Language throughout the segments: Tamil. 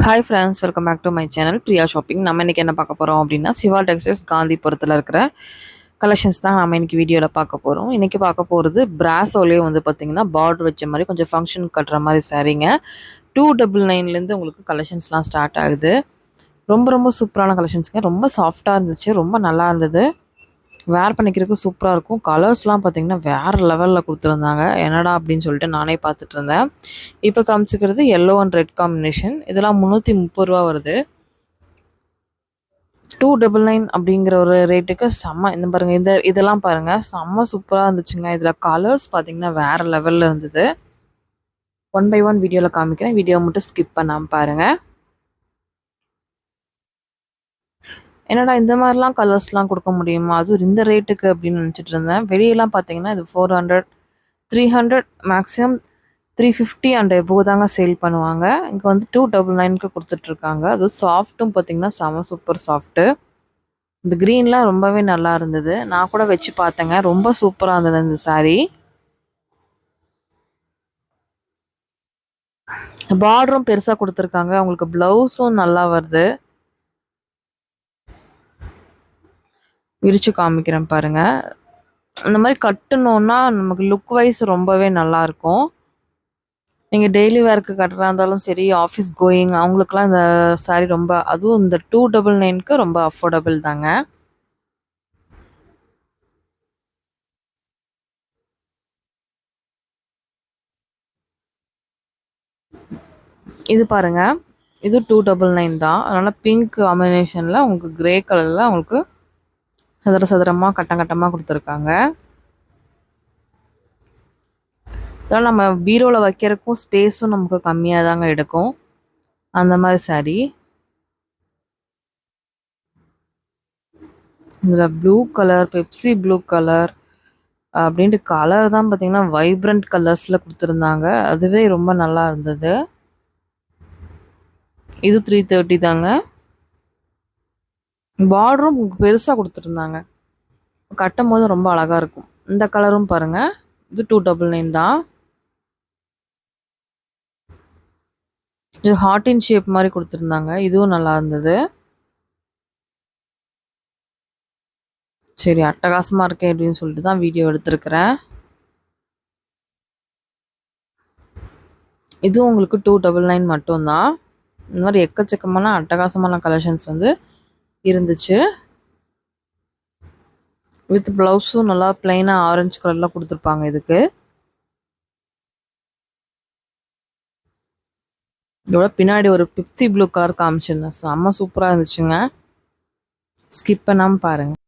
Hi friends, welcome back to my channel Priya shopping. நம்ம இன்றைக்கி என்ன பார்க்க போகிறோம் அப்படின்னா, சிவா டெக்ஸ்டைல்ஸ் காந்திபுரத்தில் இருக்கிற கலெக்ஷன்ஸ் தான் நம்ம இன்றைக்கி வீடியோவில் பார்க்க போகிறோம். இன்றைக்கி பார்க்க போகிறது பிராஸோலேயே வந்து பார்த்திங்கன்னா பார்டர் வச்ச மாதிரி கொஞ்சம் ஃபங்க்ஷன் கட்டுற மாதிரி சாரீங்க. 299 உங்களுக்கு கலெக்ஷன்ஸ்லாம் ஸ்டார்ட் ஆகுது. ரொம்ப ரொம்ப சூப்பரான கலெக்ஷன்ஸுங்க. ரொம்ப சாஃப்டாக இருந்துச்சு, ரொம்ப நல்லா இருந்தது. வேர் பண்ணிக்கிறதுக்கு சூப்பராக இருக்கும். கலர்ஸ்லாம் பார்த்திங்கன்னா வேறு லெவலில் கொடுத்துருந்தாங்க. என்னடா அப்படின்னு சொல்லிட்டு நானே பார்த்துட்டு இருந்தேன். இப்போ காமிச்சிக்கிறது எல்லோ அண்ட் ரெட் காம்பினேஷன். இதெல்லாம் 330 ரூபா வருது. 299 அப்படிங்கிற ஒரு ரேட்டுக்கு செம்ம. இந்த பாருங்கள், இதெல்லாம் பாருங்கள், செம்ம சூப்பராக இருந்துச்சுங்க. இதில் கலர்ஸ் பார்த்திங்கன்னா வேறு லெவலில் இருந்தது. 1 by 1 வீடியோவில் காமிக்கிறேன். வீடியோ மட்டும் ஸ்கிப் பண்ணாமல் பாருங்கள். என்னடா இந்த மாதிரிலாம் கலர்ஸ்லாம் கொடுக்க முடியுமா, அதுவும் இந்த ரேட்டுக்கு அப்படின்னு நினச்சிட்டு இருந்தேன். வெளியெல்லாம் பார்த்தீங்கன்னா இது 400, 300, மேக்ஸிமம் 350 அண்ட் எபோவ் தாங்க சேல் பண்ணுவாங்க. இங்கே வந்து 299க்கு கொடுத்துட்ருக்காங்க. அதுவும் சாஃப்ட்டும் பார்த்தீங்கன்னா செம சூப்பர் சாஃப்ட்டு. இந்த க்ரீன்லாம் ரொம்பவே நல்லா இருந்தது. நான் கூட வச்சு பார்த்தேங்க, ரொம்ப சூப்பராக இருந்தது இந்த சாரீ. பார்டரும் பெருசாக கொடுத்துருக்காங்க. அவங்களுக்கு ப்ளவுஸும் நல்லா வருது. விரிச்சு காமிக்கிறேன் பாருங்கள். இந்த மாதிரி கட்டணுன்னா நமக்கு லுக் வைஸ் ரொம்பவே நல்லாயிருக்கும். நீங்கள் டெய்லி வேர்க்கு கட்டுறா இருந்தாலும் சரி, ஆஃபீஸ் கோயிங் அவங்களுக்குலாம் இந்த சாரீ ரொம்ப, அதுவும் இந்த 299க்கு ரொம்ப அஃபோர்டபுள் தாங்க. இது பாருங்கள், இது 299 தான். அதனால் பிங்க் காம்பினேஷனில் உங்களுக்கு கிரே கலரில் உங்களுக்கு சதுரமாக கட்டமாக கொடுத்துருக்காங்க. இதெல்லாம் நம்ம பீரோவில் வைக்கிறதுக்கும் ஸ்பேஸும் நமக்கு கம்மியாக தாங்க எடுக்கும். அந்த மாதிரி சாரீ. இதில் blue colour, Pepsi blue colour அப்படின்ட்டு கலர் தான் பார்த்திங்கன்னா வைப்ரண்ட் கலர்ஸில் கொடுத்துருந்தாங்க. அதுவே ரொம்ப நல்லா இருந்தது. இது 330 தாங்க. பார்டரும் பெருசாக கொடுத்துருந்தாங்க. கட்டும் போது ரொம்ப அழகாக இருக்கும். இந்த கலரும் பாருங்கள், இது 299 தான். இது ஹார்டின் ஷேப் மாதிரி கொடுத்துருந்தாங்க. இதுவும் நல்லா இருந்தது. சரி, அட்டகாசமாக இருக்கேன் அப்படின்னு சொல்லிட்டு தான் வீடியோ எடுத்துருக்கிறேன். இதுவும் உங்களுக்கு 299 மட்டும்தான். இந்த மாதிரி எக்கச்சக்கமான அட்டகாசமான கலெக்ஷன்ஸ் வந்து இருந்துச்சு. வித் ப்ளவுஸும் நல்லா பிளைனாக ஆரஞ்சு கலரில் கொடுத்துருப்பாங்க. இதுக்கு இதோட பின்னாடி ஒரு பெப்சி ப்ளூ கலர் காமிச்சிருந்தேன். செம்ம சூப்பராக இருந்துச்சுங்க. ஸ்கிப் பண்ணாமல் பாருங்கள்.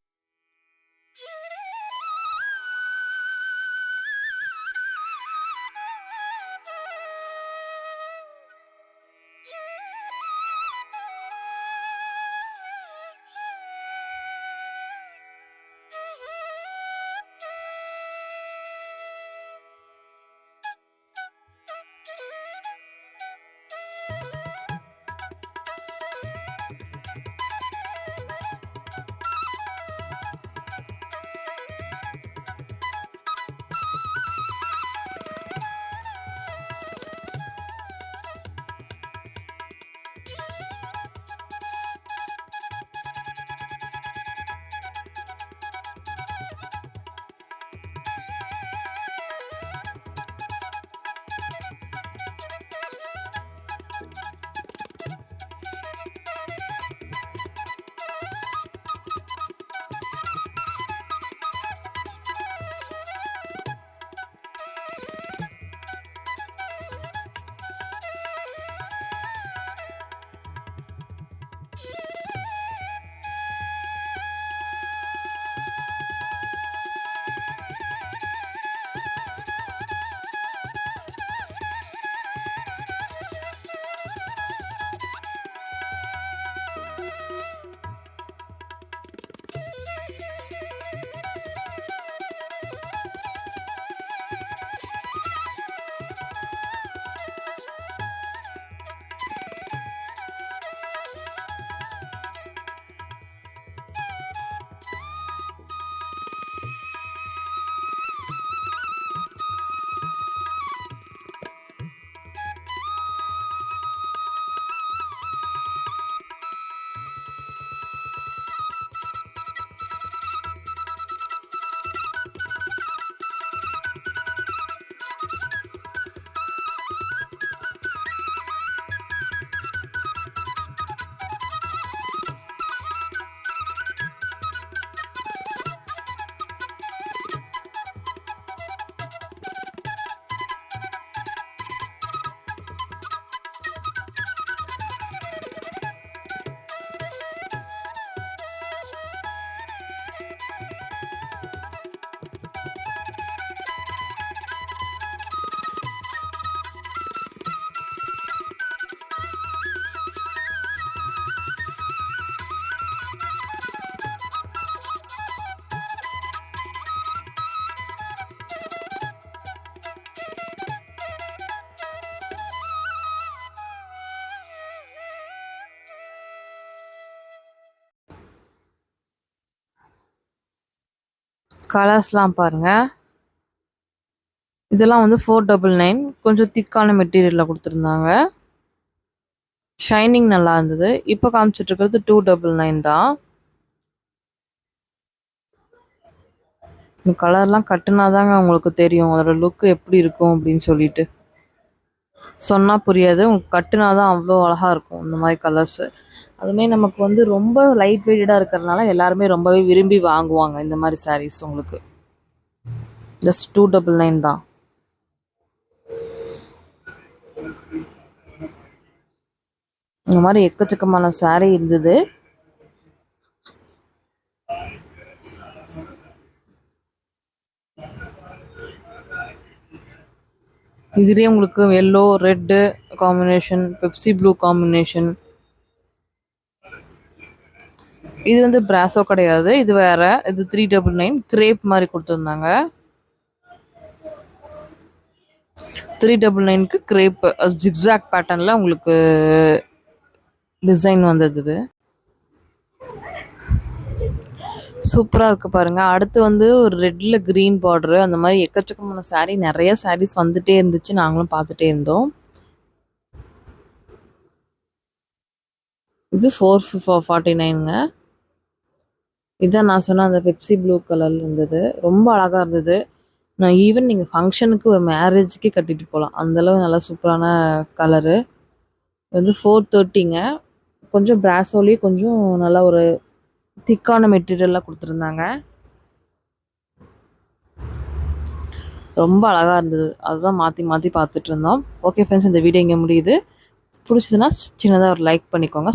கலர்ஸ்லாம் பாருங்க. இதெல்லாம் வந்து 499. கொஞ்சம் திக்கான மெட்டீரியல்ல குடுத்துருந்தாங்க. ஷைனிங் நல்லா இருந்தது. இப்ப காமிச்சிட்டு இருக்கிறது 299 தான். இந்த கலர்லாம் கட்டுனா தாங்க உங்களுக்கு தெரியும். அதோட லுக் எப்படி இருக்கும் அப்படின்னு சொல்லிட்டு. சொன்னா புரியாது. உங்களுக்கு கட்டுனா தான் அவ்வளோ அழகா இருக்கும் இந்த மாதிரி கலர்ஸ். அதுமாரி நமக்கு வந்து ரொம்ப லைட் வெயிட்டடாக இருக்கிறதுனால எல்லாருமே ரொம்பவே விரும்பி வாங்குவாங்க இந்த மாதிரி சாரீஸ் உங்களுக்கு. ஜஸ்ட் 299 தான். இந்த மாதிரி எக்கச்சக்கமான சாரீ இருந்தது. இதுலேயே உங்களுக்கு yellow red combination, Pepsi blue combination. இது வந்து பிராசோ கிடையாது, இது வேற. இது 399 கிரேப் மாதிரி கொடுத்துருந்தாங்க. 399க்கு கிரேப் ஜிக்ஸாக் பேட்டர்னில் உங்களுக்கு டிசைன் வந்தது. சூப்பராக இருக்குது பாருங்கள். அடுத்து வந்து ஒரு ரெட்டில் க்ரீன் பார்டரு, அந்த மாதிரி எக்கச்சக்கமான சாரீ, நிறைய சாரீஸ் வந்துட்டே இருந்துச்சு. நாங்களும் பார்த்துட்டே இருந்தோம். இது 449ங்க. இதான் நான் சொன்ன அந்த பெப்சி ப்ளூ கலரில் இருந்தது. ரொம்ப அழகாக இருந்தது. நான் ஈவன் நீங்கள் ஃபங்க்ஷனுக்கு ஒரு மேரேஜுக்கே கட்டிட்டு போகலாம், அந்தளவு நல்லா சூப்பரான கலரு. வந்து 430ங்க. கொஞ்சம் பிராசோலேயே கொஞ்சம் நல்லா ஒரு திக்கான மெட்டீரியலாக கொடுத்துருந்தாங்க. ரொம்ப அழகாக இருந்தது. அதுதான் மாற்றி மாற்றி பார்த்துட்டு இருந்தோம். ஓகே ஃப்ரெண்ட்ஸ், இந்த வீடியோ இங்கே முடியுது. பிடிச்சதுன்னா சின்னதாக ஒரு லைக் பண்ணிக்கோங்க.